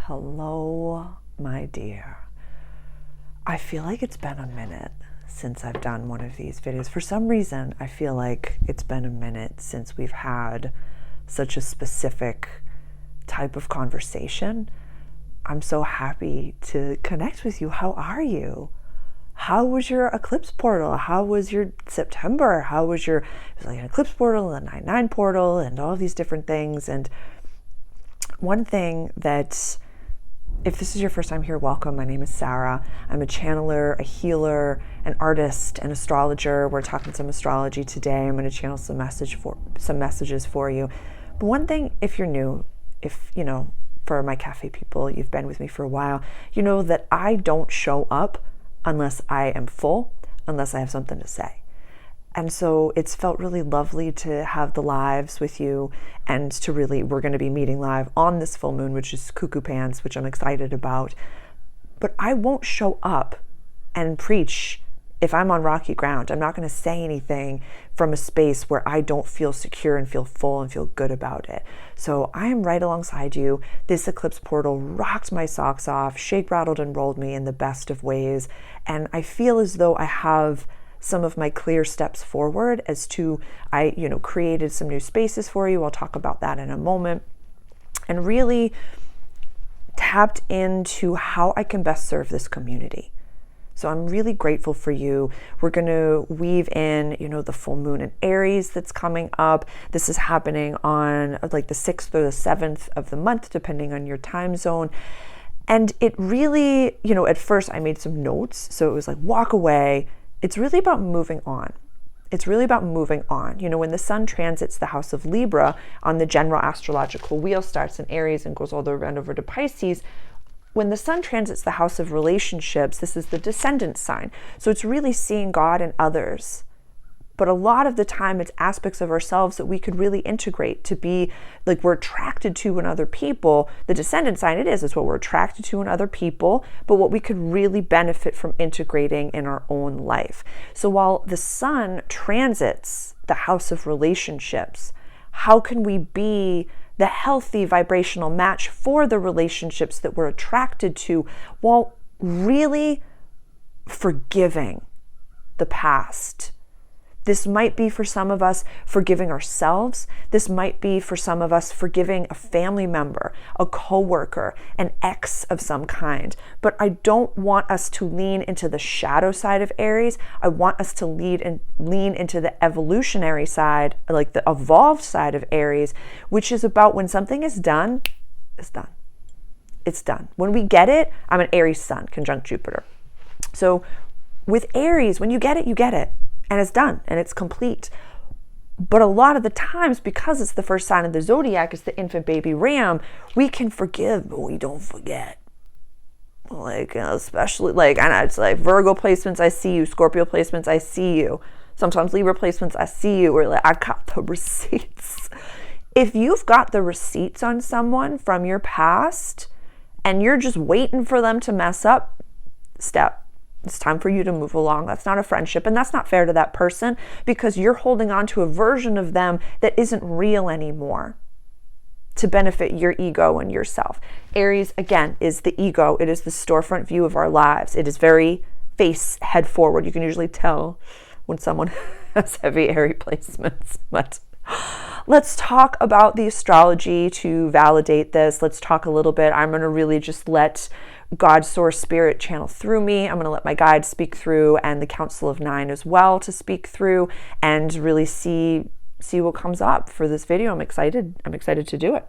Hello, my dear. I feel like it's been a minute since I've done one of these videos. For some reason, I feel like it's been a minute since we've had such a specific type of conversation. I'm so happy to connect with you. How are you? How was your eclipse portal? How was your September? How was it was like an eclipse portal and a 9/9 portal and all these different things. And one thing that, if this is your first time here, welcome. My name is Sarah. I'm a channeler, a healer, an artist, an astrologer. We're talking some astrology today. I'm going to channel some messages for you. But one thing, if you're new, for my Caffè people, you've been with me for a while, you know that I don't show up unless I am full, unless I have something to say. And so it's felt really lovely to have the lives with you and we're going to be meeting live on this full moon, which is Cuckoo Pants, which I'm excited about. But I won't show up and preach if I'm on rocky ground. I'm not going to say anything from a space where I don't feel secure and feel full and feel good about it. So I am right alongside you. This eclipse portal rocked my socks off, shake, rattled, and rolled me in the best of ways. And I feel as though I have some of my clear steps forward as to, I created some new spaces for you. I'll talk about that in a moment. And really tapped into how I can best serve this community. So I'm really grateful for you. We're going to weave in, the full moon in Aries that's coming up. This is happening on like the 6th or the 7th of the month, depending on your time zone. And it really, at first I made some notes. So it was like, walk away. It's really about moving on. It's really about moving on. When the sun transits the house of Libra on the general astrological wheel, starts in Aries and goes all the way around over to Pisces. When the sun transits the house of relationships, this is the descendant sign. So it's really seeing God in others. But a lot of the time it's aspects of ourselves that we could really integrate to be like we're attracted to in other people. The descendant sign, it's what we're attracted to in other people, but what we could really benefit from integrating in our own life. So while the sun transits the house of relationships, how can we be the healthy vibrational match for the relationships that we're attracted to while really forgiving the past? This might be for some of us forgiving ourselves. This might be for some of us forgiving a family member, a coworker, an ex of some kind. But I don't want us to lean into the shadow side of Aries. I want us to lean into the evolutionary side, like the evolved side of Aries, which is about when something is done, it's done. It's done. When we get it, I'm an Aries sun, conjunct Jupiter. So with Aries, when you get it, you get it. And it's done and it's complete. But a lot of the times, because it's the first sign of the zodiac, it's the infant baby ram, we can forgive, but we don't forget. Especially I know it's like Virgo placements, I see you. Scorpio placements, I see you. Sometimes Libra placements, I see you. Or I got the receipts. If you've got the receipts on someone from your past and you're just waiting for them to mess up, it's time for you to move along. That's not a friendship, and that's not fair to that person because you're holding on to a version of them that isn't real anymore to benefit your ego and yourself. Aries, again, is the ego. It is the storefront view of our lives. It is very head forward. You can usually tell when someone has heavy Aries placements. But let's talk about the astrology to validate this. Let's talk a little bit. I'm going to really just let God, source, spirit channel through me. I'm going to let my guides speak through and the Council of Nine as well to speak through and really see what comes up for this video. I'm excited to do it.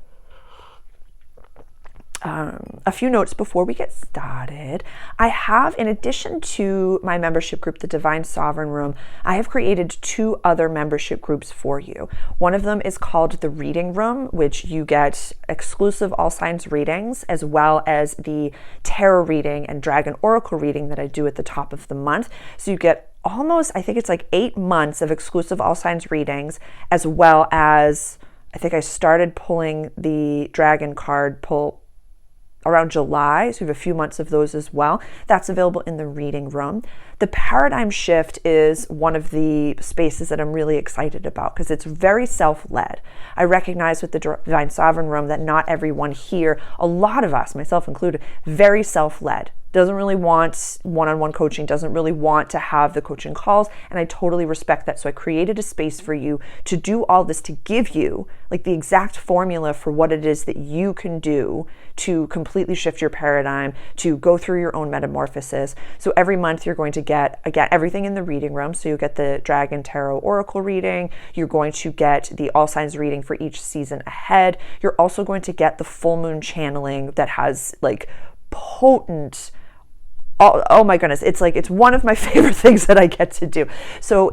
A few notes before we get started. I have, in addition to my membership group, the Divine Sovereign Room, I have created 2 other membership groups for you. One of them is called the Reading Room, which you get exclusive all signs readings, as well as the tarot reading and dragon oracle reading that I do at the top of the month. So you get almost, I think it's like 8 months of exclusive all signs readings, as well as, I think I started pulling the dragon card pull around July, so we have a few months of those as well. That's available in the Reading Room. the paradigm shift is one of the spaces that I'm really excited about because it's very self-led. I recognize with the Divine Sovereign Room that not everyone here, a lot of us, myself included, very self-led. Doesn't really want one-on-one coaching, doesn't really want to have the coaching calls, and I totally respect that. So I created a space for you to do all this, to give you like the exact formula for what it is that you can do to completely shift your paradigm, to go through your own metamorphosis. So every month you're going to get, again, everything in the reading room. So you get the Dragon Tarot Oracle reading, you're going to get the All Signs reading for each season ahead. You're also going to get the full moon channeling that has like potent, oh my goodness, it's one of my favorite things that I get to do. So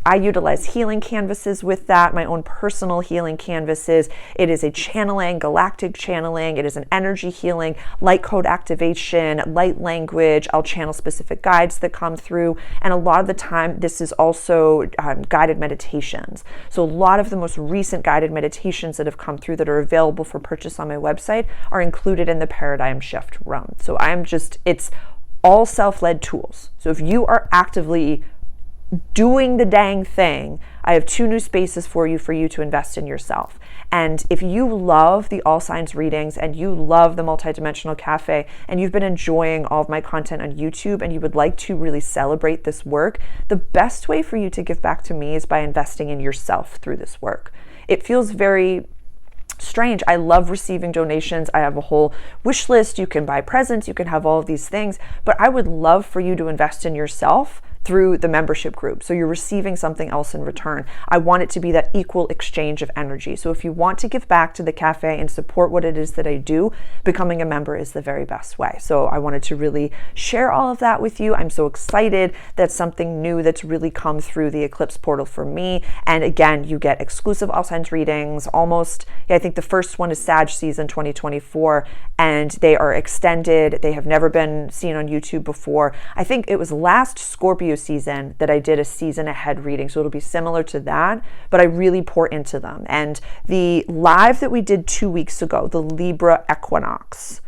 I utilize healing canvases with that, my own personal healing canvases. It is a channeling, galactic channeling. It is an energy healing, light code activation, light language. I'll channel specific guides that come through. And a lot of the time, this is also guided meditations. So a lot of the most recent guided meditations that have come through that are available for purchase on my website are included in the Paradigm Shift Room. So it's all self-led tools. So if you are actively doing the dang thing, I have 2 new spaces for you to invest in yourself. And if you love the All Signs readings and you love the Multidimensional Caffè and you've been enjoying all of my content on YouTube and you would like to really celebrate this work, the best way for you to give back to me is by investing in yourself through this work. It feels very strange. I love receiving donations. I have a whole wish list. You can buy presents. You can have all of these things. But I would love for you to invest in yourself through the membership group. So you're receiving something else in return. I want it to be that equal exchange of energy. So if you want to give back to the cafe and support what it is that I do, becoming a member is the very best way. So I wanted to really share all of that with you. I'm so excited that something new that's really come through the eclipse portal for me. And again, you get exclusive All Signs readings I think the first one is Sag season 2024, and they are extended. They have never been seen on YouTube before. I think it was last Scorpio season that I did a season ahead reading, so it'll be similar to that, but I really pour into them. And the live that we did 2 weeks ago, the Libra equinox,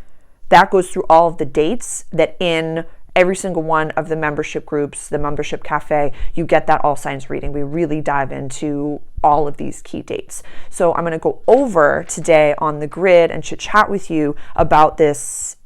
that goes through all of the dates that in every single one of the membership groups, the membership cafe, you get that All Signs reading. We really dive into all of these key dates. So I'm going to go over today on the grid and chit chat with you about this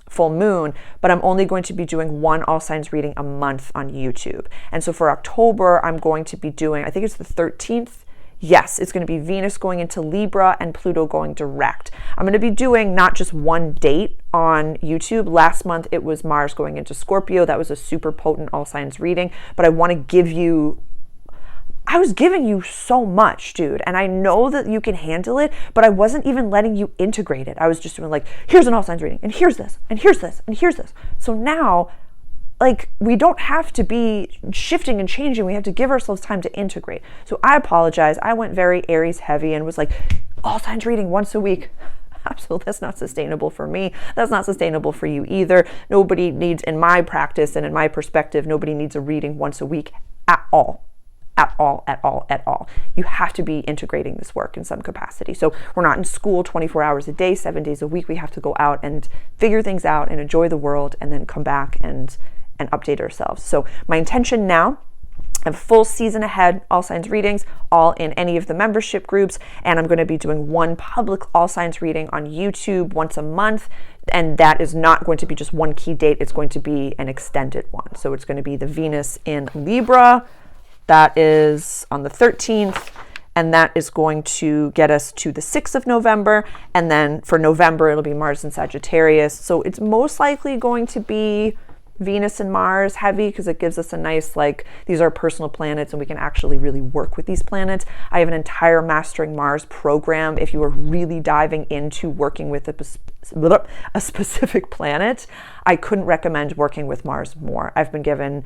full moon, but I'm only going to be doing 1 All Signs reading a month on YouTube. And so for October, I'm going to be doing, I think it's the 13th. Yes, it's going to be Venus going into Libra and Pluto going direct. I'm going to be doing not just one date on YouTube. Last month, it was Mars going into Scorpio. That was a super potent All Signs reading, but I want to give you, I was giving you so much, dude. And I know that you can handle it, but I wasn't even letting you integrate it. I was just doing like, here's an All Signs reading, and here's this, and here's this, and here's this. So now, like, we don't have to be shifting and changing. We have to give ourselves time to integrate. So I apologize. I went very Aries heavy and was like, All Signs reading once a week. Absolutely, that's not sustainable for me. That's not sustainable for you either. Nobody needs, in my practice and in my perspective, nobody needs a reading once a week at all. At all. You have to be integrating this work in some capacity. So we're not in school 24 hours a day, 7 days a week. We have to go out and figure things out and enjoy the world and then come back and update ourselves. So my intention now, I have full season ahead All Signs readings, all in any of the membership groups, and I'm going to be doing 1 public All Signs reading on YouTube once a month, and that is not going to be just one key date. It's going to be an extended one. So it's going to be the Venus in Libra. That is on the 13th, and that is going to get us to the 6th of November, and then for November, it'll be Mars in Sagittarius. So it's most likely going to be Venus and Mars heavy because it gives us a nice, like, these are personal planets and we can actually really work with these planets. I have an entire Mastering Mars program if you are really diving into working with a specific planet. I couldn't recommend working with Mars more. I've been getting,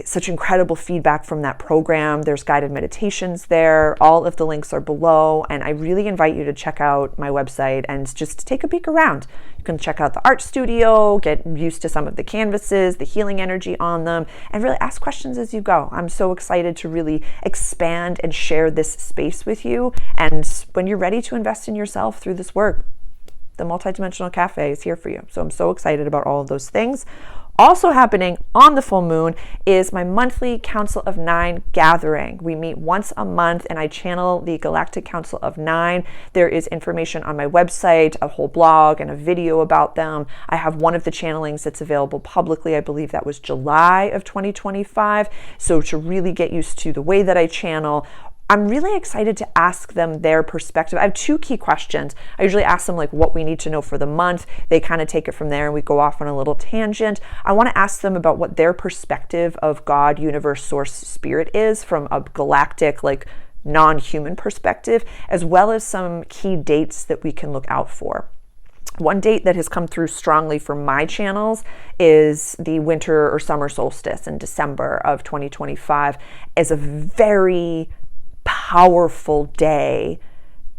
such incredible feedback from that program. There's guided meditations there. All of the links are below. And I really invite you to check out my website and just take a peek around. You can check out the art studio, get used to some of the canvases, the healing energy on them, and really ask questions as you go. I'm so excited to really expand and share this space with you. And when you're ready to invest in yourself through this work, the Multidimensional Caffè is here for you. So I'm so excited about all of those things. Also happening on the full moon is my monthly Council of Nine gathering. We meet once a month and I channel the Galactic Council of Nine. There is information on my website, a whole blog and a video about them. I have one of the channelings that's available publicly. I believe that was July of 2025. So to really get used to the way that I channel, I'm really excited to ask them their perspective. I have two key questions. I usually ask them like what we need to know for the month. They kind of take it from there and we go off on a little tangent. I want to ask them about what their perspective of God, universe, source, spirit is from a galactic, like non-human perspective, as well as some key dates that we can look out for. One date that has come through strongly for my channels is the winter or summer solstice in December of 2025 as a very powerful day,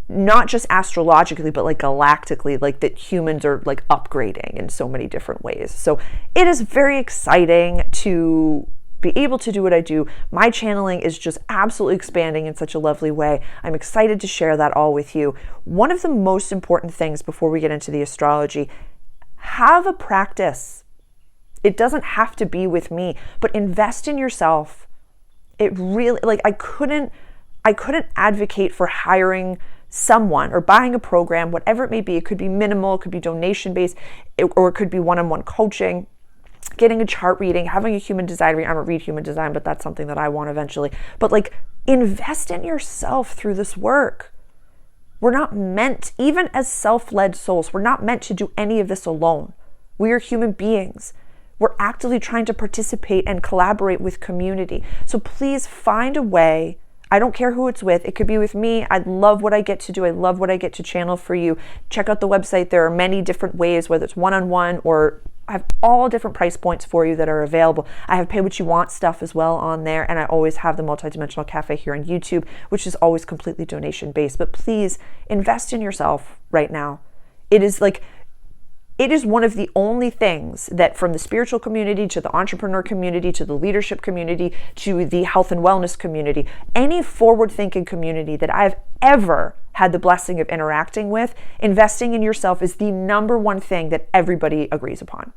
not just astrologically, but like galactically, like that humans are like upgrading in so many different ways. So it is very exciting to be able to do what I do. My channeling is just absolutely expanding in such a lovely way. I'm excited to share that all with you. One of the most important things before we get into the astrology, have a practice. It doesn't have to be with me, but invest in yourself. It really, like I couldn't advocate for hiring someone or buying a program, whatever it may be. It could be minimal, it could be donation based, or it could be one-on-one coaching, getting a chart reading, having a human design reading. I don't read human design, but that's something that I want eventually. But like, invest in yourself through this work. We're not meant, even as self-led souls, we're not meant to do any of this alone. We are human beings. We're actively trying to participate and collaborate with community. So please find a way. I don't care who it's with. It could be with me. I love what I get to do. I love what I get to channel for you. Check out the website. There are many different ways, whether it's one-on-one or I have all different price points for you that are available. I have pay what you want stuff as well on there. And I always have the Multidimensional Caffè here on YouTube, which is always completely donation based. But please invest in yourself right now. It is one of the only things that, from the spiritual community to the entrepreneur community to the leadership community to the health and wellness community, any forward-thinking community that I've ever had the blessing of interacting with, investing in yourself is the number one thing that everybody agrees upon.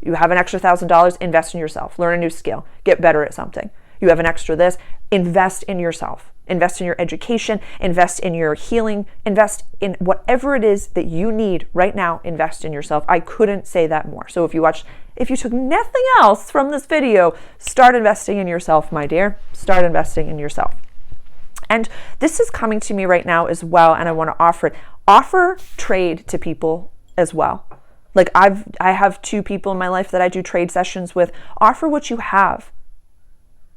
You have an extra $1,000, invest in yourself. Learn a new skill. Get better at something. You have an extra this, invest in yourself. Invest in your education, invest in your healing, invest in whatever it is that you need right now, invest in yourself. I couldn't say that more. So if you took nothing else from this video, start investing in yourself, my dear. Start investing in yourself. And this is coming to me right now as well, and I want to offer it. Offer trade to people as well. Like I have 2 people in my life that I do trade sessions with. Offer what you have.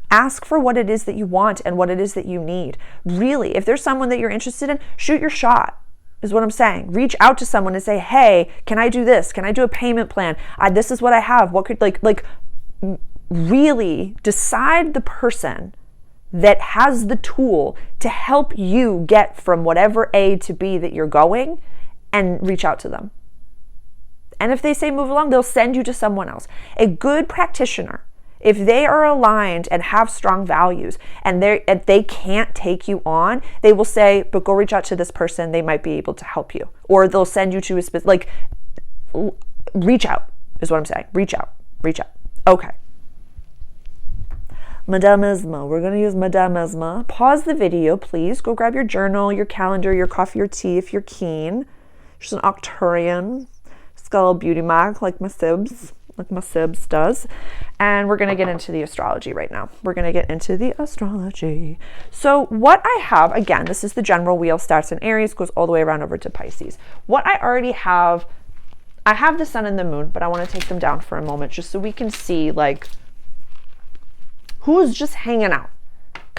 Ask for what it is that you want and what it is that you need. Really, if there's someone that you're interested in, shoot your shot, is what I'm saying. Reach out to someone and say, hey, can I do this? Can I do a payment plan? This is what I have. What could, like really decide the person that has the tool to help you get from whatever A to B that you're going, and reach out to them. And if they say move along, they'll send you to someone else. A good practitioner, if they are aligned and have strong values and they can't take you on, they will say, but go reach out to this person. They might be able to help you. Or they'll send you to a specific, reach out is what I'm saying. Reach out. Okay. Madame Esma, we're going to use Madame Esma. Pause the video, please. Go grab your journal, your calendar, your coffee, your tea if you're keen. She's an Octurian. She's got a little beauty mark like my Sibs does. And we're going to get into the astrology right now. We're going to get into the astrology. So what I have, again, this is the general wheel, starts in Aries, goes all the way around over to Pisces. What I already have, I have the sun and the moon, but I want to take them down for a moment just so we can see like who's just hanging out.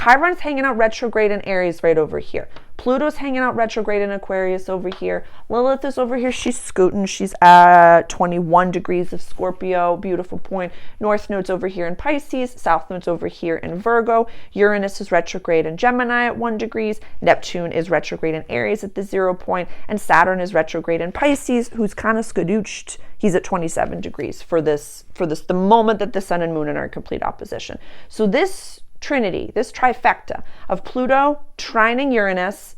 Chiron's hanging out retrograde in Aries right over here. Pluto's hanging out retrograde in Aquarius over here. Lilith is over here. She's scooting. She's at 21 degrees of Scorpio. Beautiful point. North node's over here in Pisces. South node's over here in Virgo. Uranus is retrograde in Gemini at 1 degree. Neptune is retrograde in Aries at the 0 point. And Saturn is retrograde in Pisces, who's kind of skadooched. He's at 27 degrees for this, the moment that the sun and moon are in complete opposition. So this Trinity, this trifecta of Pluto trining Uranus,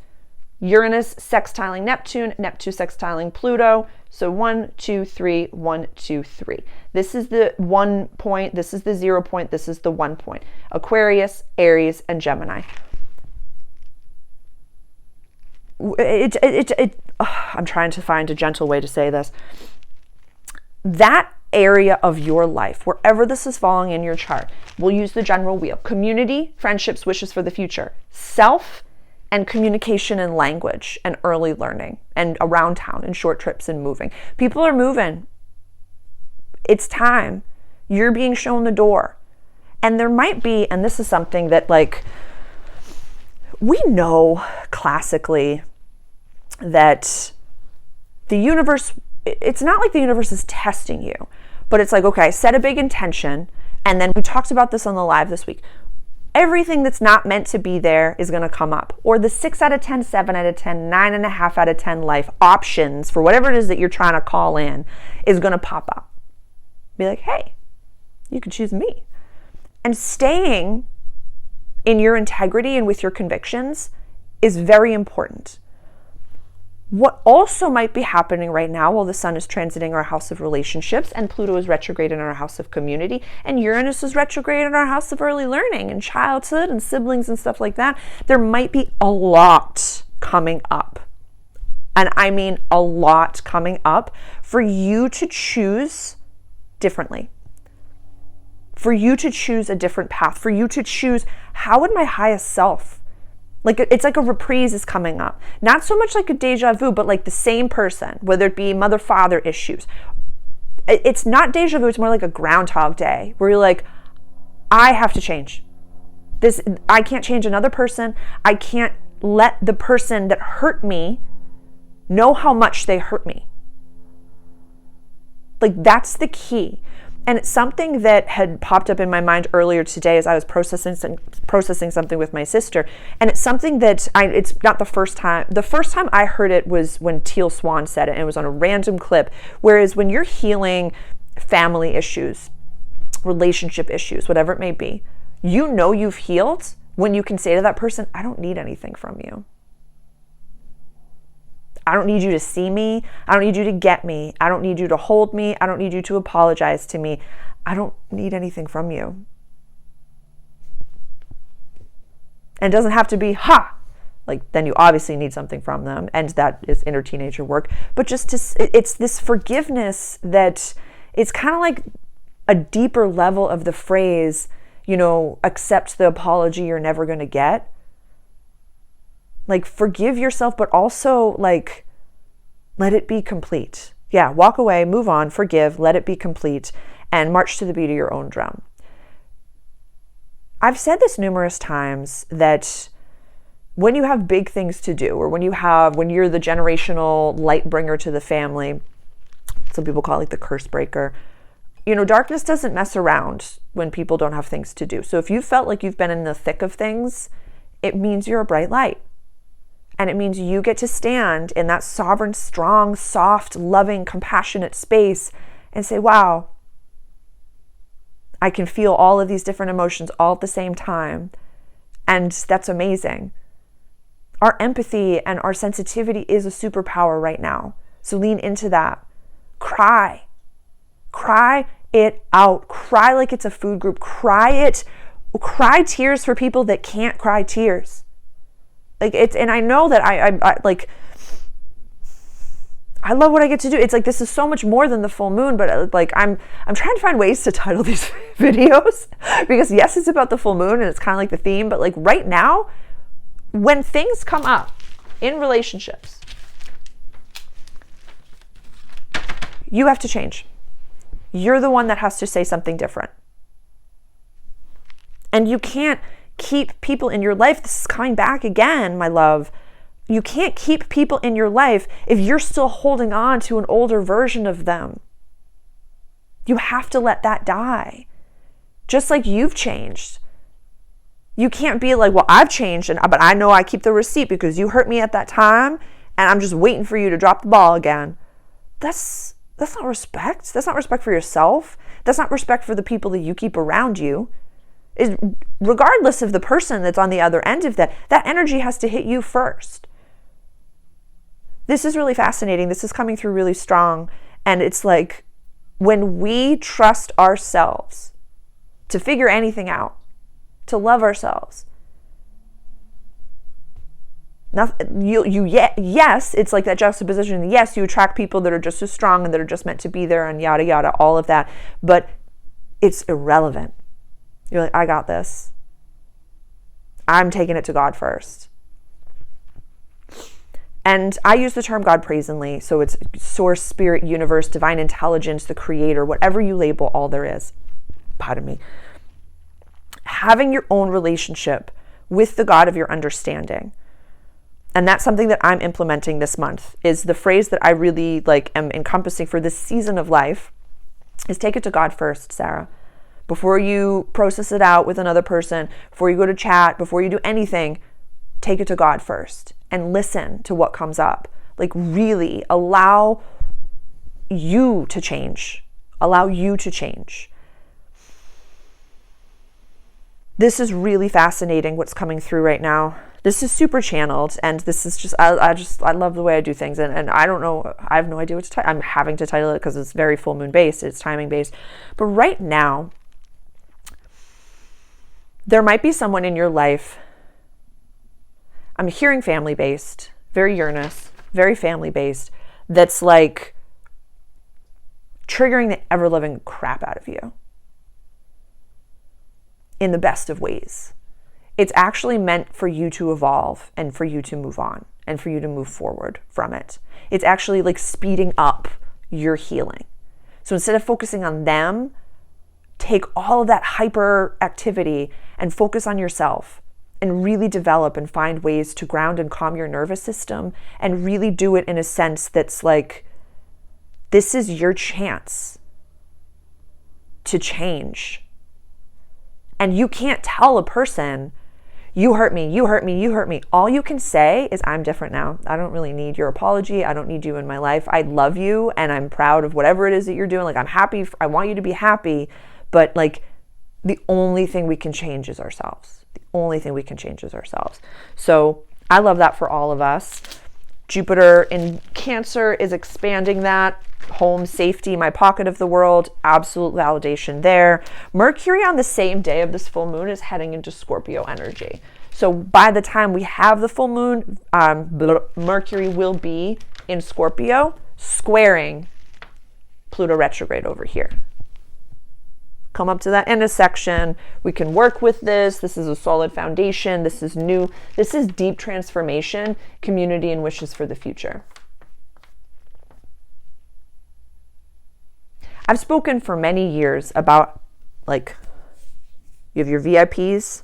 Uranus sextiling Neptune, Neptune sextiling Pluto. So 1, 2, 3, 1, 2, 3. This is the 1 point, this is the 0 point, this is the 1 point. Aquarius, Aries, and Gemini. I'm trying to find a gentle way to say this. That area of your life, wherever this is falling in your chart, we'll use the general wheel. Community, friendships, wishes for the future. Self, and communication and language and early learning and around town and short trips and moving. People are moving. It's time. You're being shown the door. And there might be, and this is something that like, we know classically that the universe, it's not like the universe is testing you, but it's like, okay, set a big intention. And then we talked about this on the live this week. Everything that's not meant to be there is going to come up. Or the 6 out of 10, 7 out of 10, 9.5 out of 10 life options for whatever it is that you're trying to call in is going to pop up. Be like, hey, you can choose me. And staying in your integrity and with your convictions is very important. What also might be happening right now while the sun is transiting our house of relationships and Pluto is retrograde in our house of community and Uranus is retrograde in our house of early learning and childhood and siblings and stuff like that, there might be a lot coming up. And I mean a lot coming up for you to choose differently. For you to choose a different path. For you to choose, how would my highest self, like it's like a reprise is coming up. Not so much like a deja vu, but like the same person, whether it be mother-father issues. It's not deja vu, it's more like a Groundhog Day where you're like, I have to change. I can't change another person. I can't let the person that hurt me know how much they hurt me. Like that's the key. And it's something that had popped up in my mind earlier today as I was processing something with my sister. And it's something that it's not the first time. The first time I heard it was when Teal Swan said it, and it was on a random clip. Whereas when you're healing family issues, relationship issues, whatever it may be, you know you've healed when you can say to that person, I don't need anything from you. I don't need you to see me. I don't need you to get me. I don't need you to hold me. I don't need you to apologize to me. I don't need anything from you. And it doesn't have to be, like then you obviously need something from them. And that is inner teenager work. But just it's this forgiveness that it's kind of like a deeper level of the phrase, accept the apology you're never going to get. Like forgive yourself, but also like let it be complete. Yeah, walk away, move on, forgive, let it be complete, and march to the beat of your own drum. I've said this numerous times that when you have big things to do, or when you're the generational light bringer to the family, some people call it like the curse breaker, darkness doesn't mess around when people don't have things to do. So if you felt like you've been in the thick of things, it means you're a bright light. And it means you get to stand in that sovereign, strong, soft, loving, compassionate space and say, wow, I can feel all of these different emotions all at the same time. And that's amazing. Our empathy and our sensitivity is a superpower right now. So lean into that. Cry. Cry it out. Cry like it's a food group. Cry tears for people that can't cry tears. Like and I know that I love what I get to do. It's like, this is so much more than the full moon, but like, I'm trying to find ways to title these videos because yes, it's about the full moon and it's kind of like the theme, but like right now, when things come up in relationships, you have to change. You're the one that has to say something different. And you can't keep people in your life. This is coming back again, my love. You can't keep people in your life if you're still holding on to an older version of them. You have to let that die. Just like you've changed. You can't be like, well, I've changed, but I know I keep the receipt because you hurt me at that time and I'm just waiting for you to drop the ball again. That's not respect. That's not respect for yourself. That's not respect for the people that you keep around you. Regardless of the person that's on the other end of that energy has to hit you first. This is really fascinating. This is coming through really strong. And it's like when we trust ourselves to figure anything out, to love ourselves, yes, it's like that juxtaposition. Yes, you attract people that are just as strong and that are just meant to be there and yada, yada, all of that. But it's irrelevant. You're like, I got this. I'm taking it to God first. And I use the term God brazenly. So it's source, spirit, universe, divine intelligence, the creator, whatever you label all there is. Pardon me. Having your own relationship with the God of your understanding. And that's something that I'm implementing this month, is the phrase that I really am encompassing for this season of life is take it to God first, Sarah. Before you process it out with another person, before you go to chat, before you do anything, take it to God first and listen to what comes up. Really allow you to change. Allow you to change. This is really fascinating what's coming through right now. This is super channeled, and this is just, I love the way I do things, and I don't know, I have no idea what to title. I'm having to title it because it's very full moon based, it's timing based. But right now, there might be someone in your life, I'm hearing family based, very Uranus, very family based, that's like triggering the ever loving crap out of you in the best of ways. It's actually meant for you to evolve and for you to move on and for you to move forward from it. It's actually speeding up your healing. So instead of focusing on them, take all of that hyper activity and focus on yourself and really develop and find ways to ground and calm your nervous system and really do it in a sense that's this is your chance to change. And you can't tell a person, you hurt me, you hurt me, you hurt me. All you can say is, I'm different now. I don't really need your apology. I don't need you in my life. I love you and I'm proud of whatever it is that you're doing. I'm happy. I want you to be happy. But the only thing we can change is ourselves. The only thing we can change is ourselves. So I love that for all of us. Jupiter in Cancer is expanding that. Home, safety, my pocket of the world, absolute validation there. Mercury on the same day of this full moon is heading into Scorpio energy. So by the time we have the full moon, Mercury will be in Scorpio, squaring Pluto retrograde over here. Come up to that intersection. We can work with this. This is a solid foundation. This is new. This is deep transformation, community, and wishes for the future. I've spoken for many years about you have your VIPs,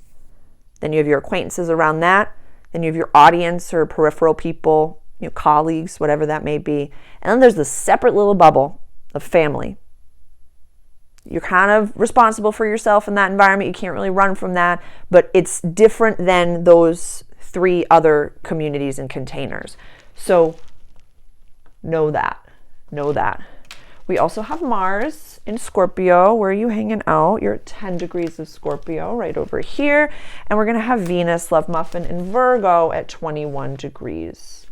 then you have your acquaintances around that, then you have your audience or peripheral people, colleagues, whatever that may be. And then there's this separate little bubble of family. You're kind of responsible for yourself in that environment. You can't really run from that, but it's different than those three other communities and containers. So know that. We also have Mars in Scorpio. Where are you hanging out? You're at 10 degrees of Scorpio right over here. And we're going to have Venus, Love Muffin, in Virgo at 21 degrees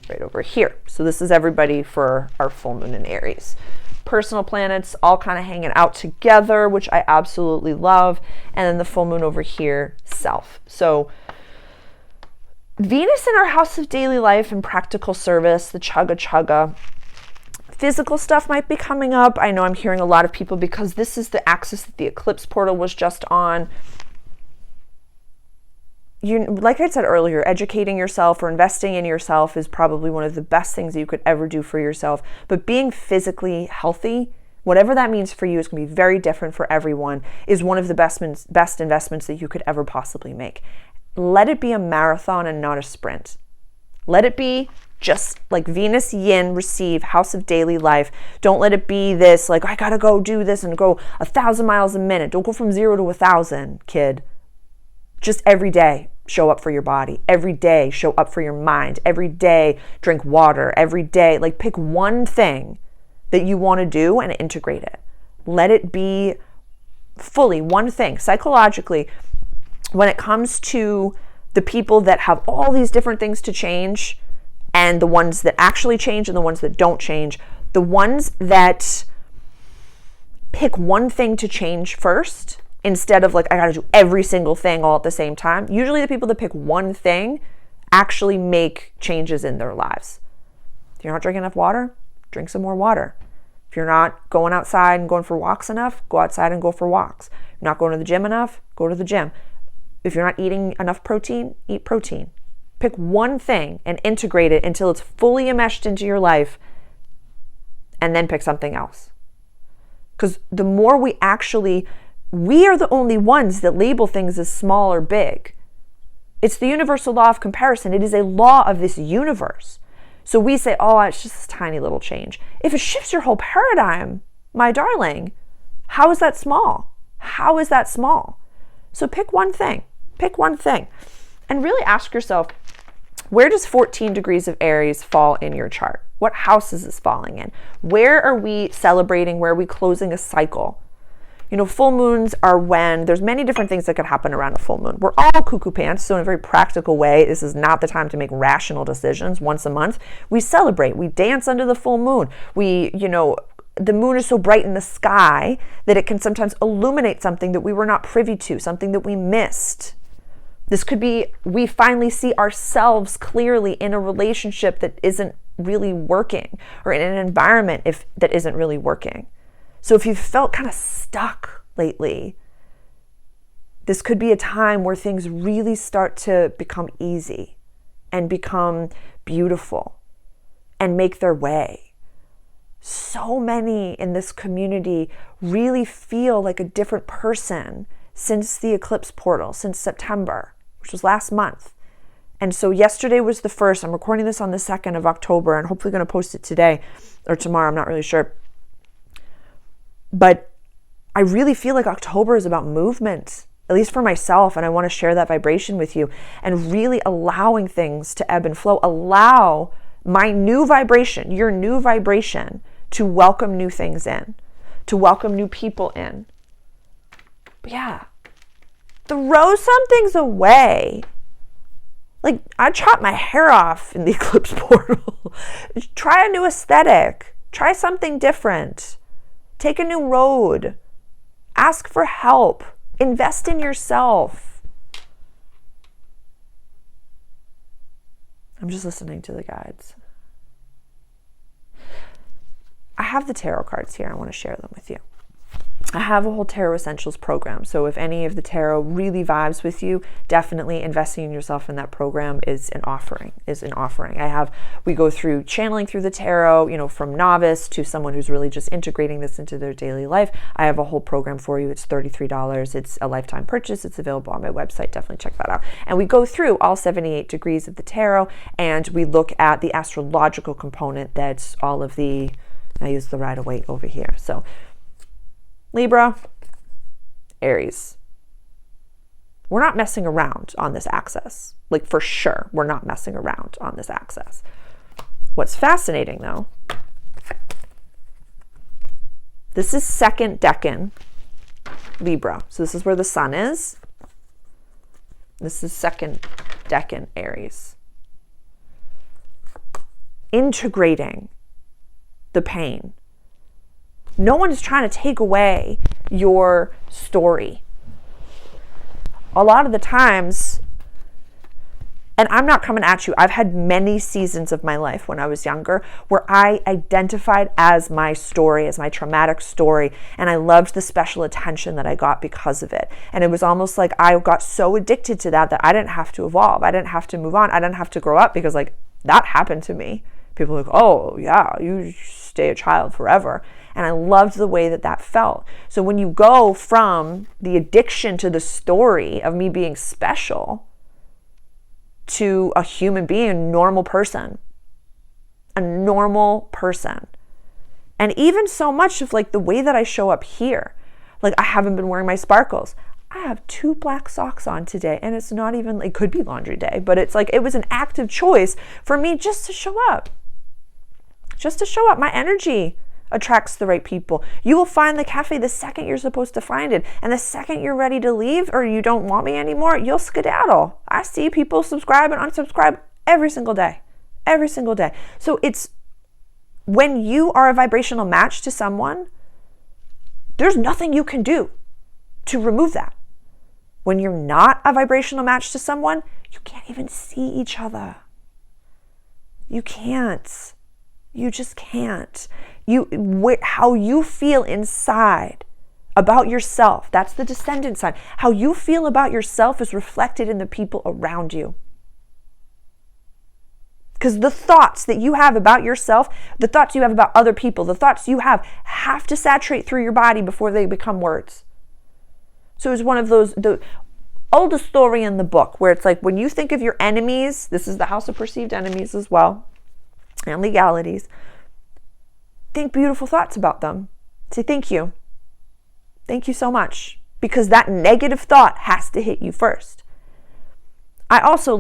right over here. So this is everybody for our full moon in Aries. Personal planets all kind of hanging out together, which I absolutely love. And then the full moon over here, self. So Venus in our house of daily life and practical service, the chugga. Physical stuff might be coming up. I know I'm hearing a lot of people, because this is the axis that the eclipse portal was just on. Like I said earlier, educating yourself or investing in yourself is probably one of the best things that you could ever do for yourself. But being physically healthy, whatever that means for you, is going to be very different for everyone, is one of the best investments that you could ever possibly make. Let it be a marathon and not a sprint. Let it be just like Venus yin, receive, house of daily life. Don't let it be this I gotta go do this and go 1,000 miles a minute. Don't go from 0 to 1,000, kid. Just every day, show up for your body. Every day, show up for your mind. Every day, drink water. Every day, pick one thing that you want to do and integrate it. Let it be fully one thing. Psychologically, when it comes to the people that have all these different things to change, and the ones that actually change and the ones that don't change. The ones that pick one thing to change first, instead of like, I gotta do every single thing all at the same time. Usually the people that pick one thing actually make changes in their lives. If you're not drinking enough water, drink some more water. If you're not going outside and going for walks enough, go outside and go for walks. If you're not going to the gym enough, go to the gym. If you're not eating enough protein, eat protein. Pick one thing and integrate it until it's fully enmeshed into your life, and then pick something else. Because the more we are the only ones that label things as small or big. It's the universal law of comparison. It is a law of this universe. So we say, oh, it's just a tiny little change. If it shifts your whole paradigm, my darling, how is that small? How is that small? So pick one thing. Pick one thing. And really ask yourself, where does 14 degrees of Aries fall in your chart? What house is this falling in? Where are we celebrating? Where are we closing a cycle? You know, full moons are when there's many different things that could happen around a full moon. We're all cuckoo pants, so in a very practical way, this is not the time to make rational decisions. Once a month, we celebrate, we dance under the full moon. The moon is so bright in the sky that it can sometimes illuminate something that we were not privy to, something that we missed. This could be, we finally see ourselves clearly in a relationship that isn't really working, or in an environment that isn't really working. So if you've felt kind of stuck lately, this could be a time where things really start to become easy and become beautiful and make their way. So many in this community really feel like a different person since the eclipse portal, since September, which was last month. And so yesterday was the first. I'm recording this on the 2nd of October and hopefully going to post it today or tomorrow. I'm not really sure. But I really feel like October is about movement, at least for myself. And I want to share that vibration with you and really allowing things to ebb and flow. Allow my new vibration, your new vibration, to welcome new things in, to welcome new people in. But yeah, throw some things away. Like, I chopped my hair off in the eclipse portal. Try a new aesthetic. Try something different. Take a new road. Ask for help. Invest in yourself. I'm just listening to the guides. I have the tarot cards here. I want to share them with you. I have a whole Tarot Essentials program. So if any of the tarot really vibes with you, definitely investing in yourself in that program is an offering. We go through channeling through the tarot, from novice to someone who's really just integrating this into their daily life. I have a whole program for you. It's $33. It's a lifetime purchase. It's available on my website. Definitely check that out. And we go through all 78 degrees of the tarot, and we look at the astrological component. That's all of the, I use the Rider-Waite over here. So Libra, Aries. We're not messing around on this axis. Like, for sure, we're not messing around on this axis. What's fascinating, though, this is second decan Libra. So this is where the sun is. This is second decan Aries. Integrating the pain. No one is trying to take away your story. A lot of the times, and I'm not coming at you, I've had many seasons of my life when I was younger where I identified as my story, as my traumatic story, and I loved the special attention that I got because of it. And it was almost like I got so addicted to that I didn't have to evolve. I didn't have to move on. I didn't have to grow up because that happened to me. People are like, oh yeah, you stay a child forever. And I loved the way that felt. So when you go from the addiction to the story of me being special to a human being, a normal person, and even so much of the way that I show up here, I haven't been wearing my sparkles. I have 2 black socks on today, and it's not even, it could be laundry day, but it's it was an active choice for me just to show up. My energy attracts the right people. You will find the cafe the second you're supposed to find it. And the second you're ready to leave or you don't want me anymore, you'll skedaddle. I see people subscribe and unsubscribe every single day. every single day. So it's when you are a vibrational match to someone, there's nothing you can do to remove that. When you're not a vibrational match to someone, you can't even see each other. You can't. You just can't. How you feel inside about yourself, that's the descendant sign. How you feel about yourself is reflected in the people around you. Because the thoughts that you have about yourself, the thoughts you have about other people, the thoughts you have to saturate through your body before they become words. So it's one of those, the oldest story in the book where it's like when you think of your enemies, this is the house of perceived enemies as well, and legalities, think beautiful thoughts about them. Say thank you. Thank you so much. Because that negative thought has to hit you first. I also,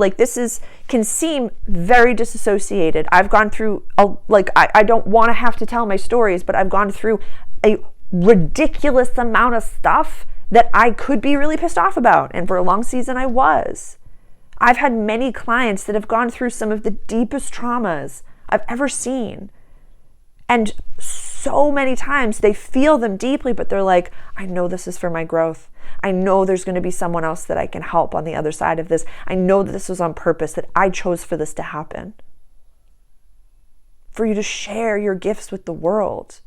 can seem very disassociated. I've gone through, I don't want to have to tell my stories, but I've gone through a ridiculous amount of stuff that I could be really pissed off about. And for a long season, I was. I've had many clients that have gone through some of the deepest traumas I've ever seen. And so many times they feel them deeply, but they're like, I know this is for my growth. I know there's going to be someone else that I can help on the other side of this. I know that this was on purpose, that I chose for this to happen. For you to share your gifts with the world.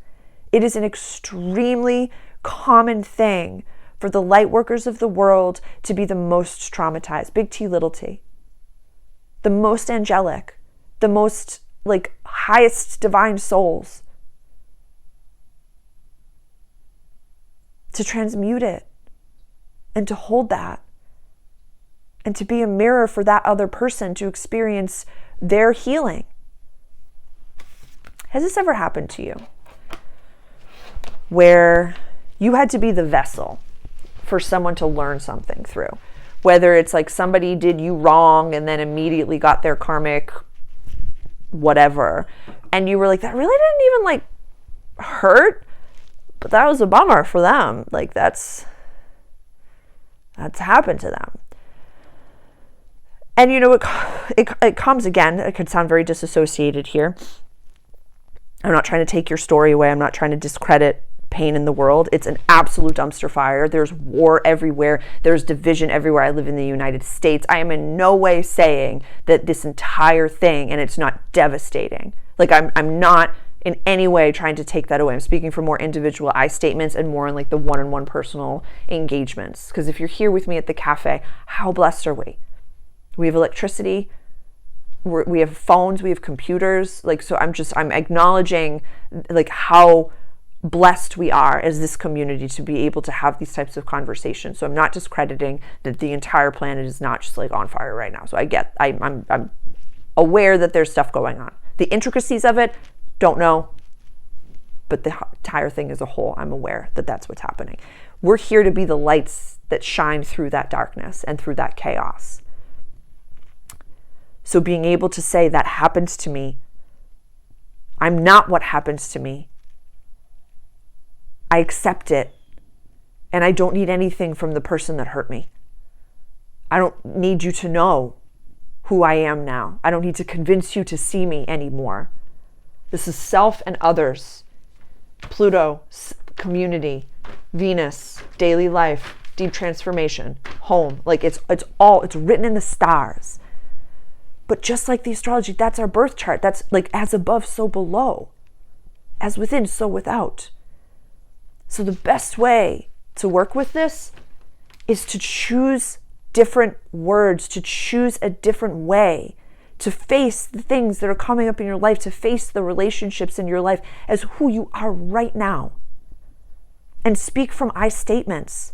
It is an extremely common thing for the light workers of the world to be the most traumatized, big T, little t. The most angelic, the most highest divine souls. To transmute it and to hold that and to be a mirror for that other person to experience their healing. Has this ever happened to you where you had to be the vessel for someone to learn something through? Whether it's like somebody did you wrong and then immediately got their karmic whatever, and you were like, that really didn't even hurt, but that was a bummer for them. That's happened to them. And it comes again, it could sound very disassociated here. I'm not trying to take your story away. I'm not trying to discredit pain in the world. It's an absolute dumpster fire. There's war everywhere. There's division everywhere. I live in the United States. I am in no way saying that this entire thing, and it's not devastating. I'm not in any way trying to take that away. I'm speaking for more individual I statements and more in the one-on-one personal engagements. Because if you're here with me at the cafe, how blessed are we? We have electricity. We have phones. We have computers. So I'm acknowledging how blessed we are as this community to be able to have these types of conversations. So I'm not discrediting that the entire planet is not just on fire right now. So I'm aware that there's stuff going on. The intricacies of it, don't know, but the entire thing as a whole, I'm aware that that's what's happening. We're here to be the lights that shine through that darkness and through that chaos. So being able to say that happens to me, I'm not what happens to me. I accept it, and I don't need anything from the person that hurt me. I don't need you to know who I am now. I don't need to convince you to see me anymore. This is self and others. Pluto, community, Venus, daily life, deep transformation, home. It's written in the stars. But just like the astrology, that's our birth chart. That's as above, so below. As within, so without. So the best way to work with this is to choose different words, to choose a different way, to face the things that are coming up in your life, to face the relationships in your life as who you are right now. And speak from I statements.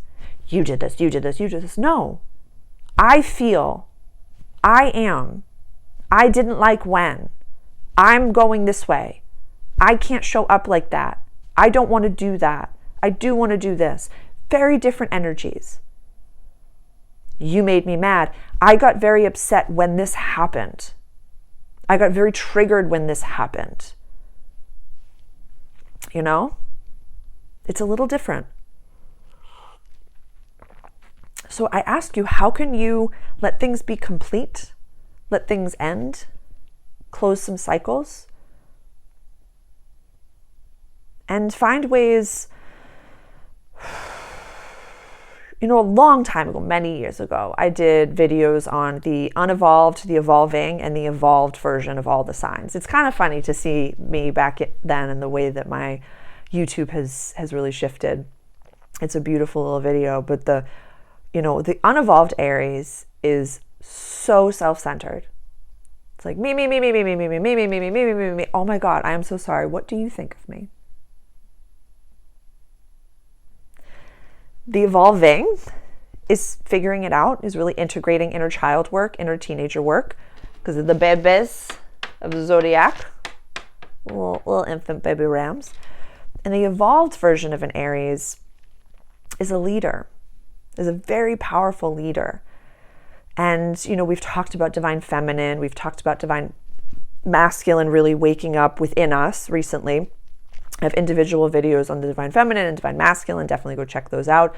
You did this, you did this, you did this. No. I feel, I am, I didn't like when, I'm going this way. I can't show up like that. I don't want to do that. I do want to do this. Very different energies. You made me mad. I got very upset when this happened. I got very triggered when this happened. It's a little different. So I ask you, how can you let things be complete? Let things end? close some cycles, and find ways. A long time ago, many years ago, I did videos on the unevolved, the evolving, and the evolved version of all the signs. It's kind of funny to see me back then and the way that my YouTube has really shifted. It's a beautiful little video, but the unevolved Aries is so self-centered. It's like me, me, me, me, me, me, me, me, me, me, me, me, me, me, me. Oh my God, I am so sorry. What do you think of me? The evolving is figuring it out, is really integrating inner child work, inner teenager work, because of the babies of the zodiac, little infant baby rams. And the evolved version of an Aries is a leader, is a very powerful leader. And, we've talked about divine feminine, we've talked about divine masculine really waking up within us recently. I have individual videos on the divine feminine and divine masculine. Definitely go check those out.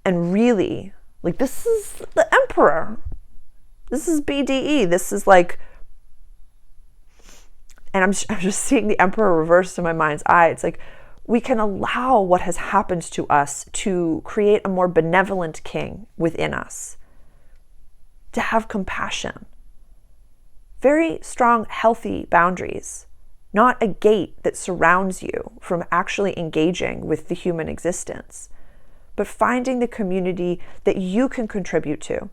And really, this is the emperor. This is BDE. This is and I'm just seeing the emperor reversed in my mind's eye. It's like we can allow what has happened to us to create a more benevolent king within us, to have compassion, very strong, healthy boundaries. Not a gate that surrounds you from actually engaging with the human existence, but finding the community that you can contribute to.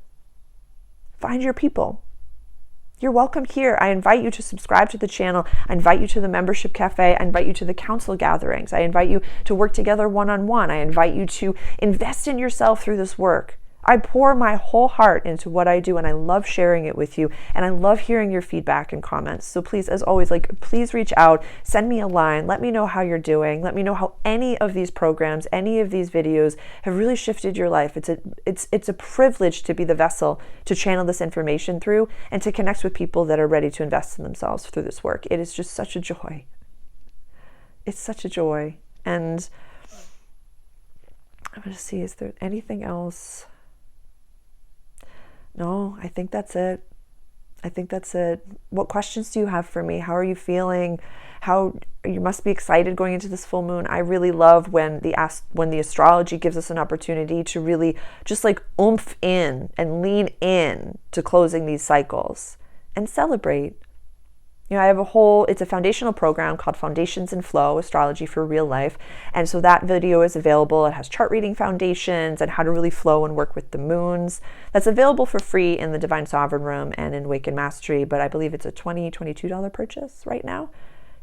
Find your people. You're welcome here. I invite you to subscribe to the channel. I invite you to the membership cafe. I invite you to the council gatherings. I invite you to work together one-on-one. I invite you to invest in yourself through this work. I pour my whole heart into what I do, and I love sharing it with you, and I love hearing your feedback and comments. So please, as always, please reach out, send me a line, let me know how you're doing, let me know how any of these programs, any of these videos have really shifted your life. It's a privilege to be the vessel to channel this information through and to connect with people that are ready to invest in themselves through this work. It is just such a joy. It's such a joy. And I'm going to see, is there anything else? No, I think that's it. What questions do you have for me? How are you feeling? You must be excited going into this full moon. I really love when the astrology gives us an opportunity to really just oomph in and lean in to closing these cycles and celebrate. I have it's a foundational program called Foundations in Flow, Astrology for Real Life. And so that video is available. It has chart reading foundations and how to really flow and work with the moons. That's available for free in the Divine Sovereign Room and in Awaken Mastery, but I believe it's a $22 purchase right now.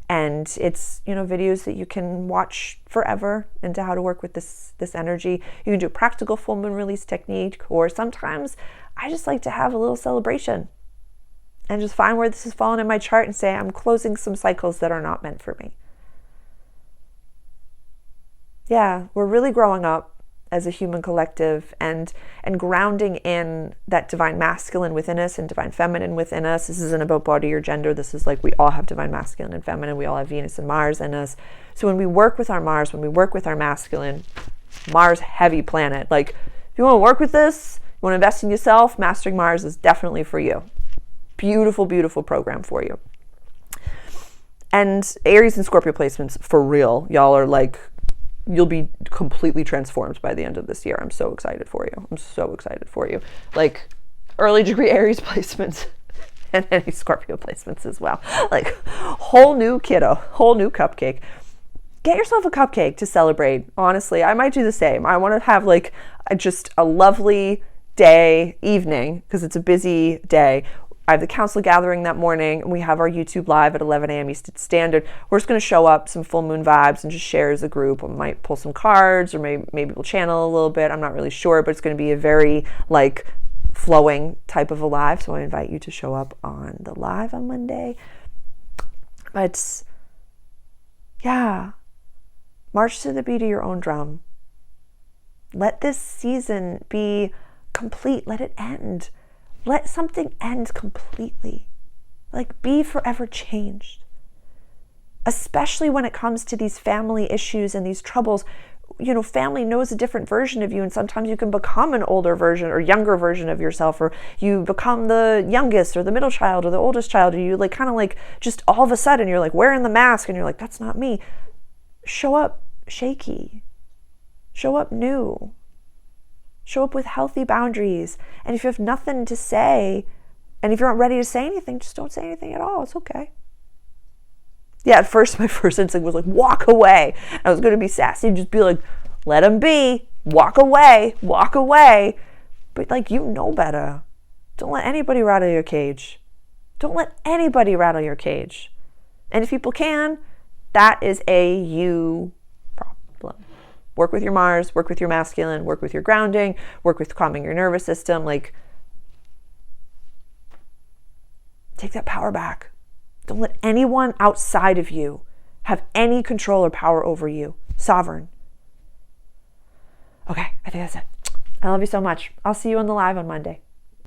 And it's, videos that you can watch forever into how to work with this energy. You can do a practical full moon release technique, or sometimes I just like to have a little celebration and just find where this has fallen in my chart and say, I'm closing some cycles that are not meant for me. Yeah, we're really growing up as a human collective and grounding in that divine masculine within us and divine feminine within us. This isn't about body or gender. This is we all have divine masculine and feminine. We all have Venus and Mars in us. So when we work with our Mars, when we work with our masculine, Mars heavy planet, if you want to work with this, you want to invest in yourself, Mastering Mars is definitely for you. Beautiful, beautiful program for you. And Aries and Scorpio placements, for real, y'all are you'll be completely transformed by the end of this year. I'm so excited for you. Early degree Aries placements and any Scorpio placements as well. Whole new kiddo, whole new cupcake. Get yourself a cupcake to celebrate. Honestly, I might do the same. I want to have just a lovely evening, because it's a busy day. I have the council gathering that morning, and we have our YouTube live at 11 a.m. Eastern Standard. We're just going to show up some full moon vibes and just share as a group. We might pull some cards, or maybe we'll channel a little bit. I'm not really sure, but it's going to be a very flowing type of a live. So I invite you to show up on the live on Monday. But yeah, march to the beat of your own drum. Let this season be complete. Let it end. Let something end completely. Be forever changed. Especially when it comes to these family issues and these troubles. family knows a different version of you, and sometimes you can become an older version or younger version of yourself, or you become the youngest or the middle child or the oldest child, or you like kind of like just all of a sudden you're like wearing the mask and you're like, that's not me. Show up shaky. Show up new. Show up with healthy boundaries. And if you have nothing to say, and if you're not ready to say anything, just don't say anything at all. It's okay. Yeah, at first, my first instinct was like, walk away. I was going to be sassy and just be like, let him be. Walk away. Walk away. But like, you know better. Don't let anybody rattle your cage. Don't let anybody rattle your cage. And if people can, that is a you problem. Work with your Mars, work with your masculine, work with your grounding, work with calming your nervous system. Like, take that power back. Don't let anyone outside of you have any control or power over you. Sovereign. Okay, I think that's it. I love you so much. I'll see you on the live on Monday.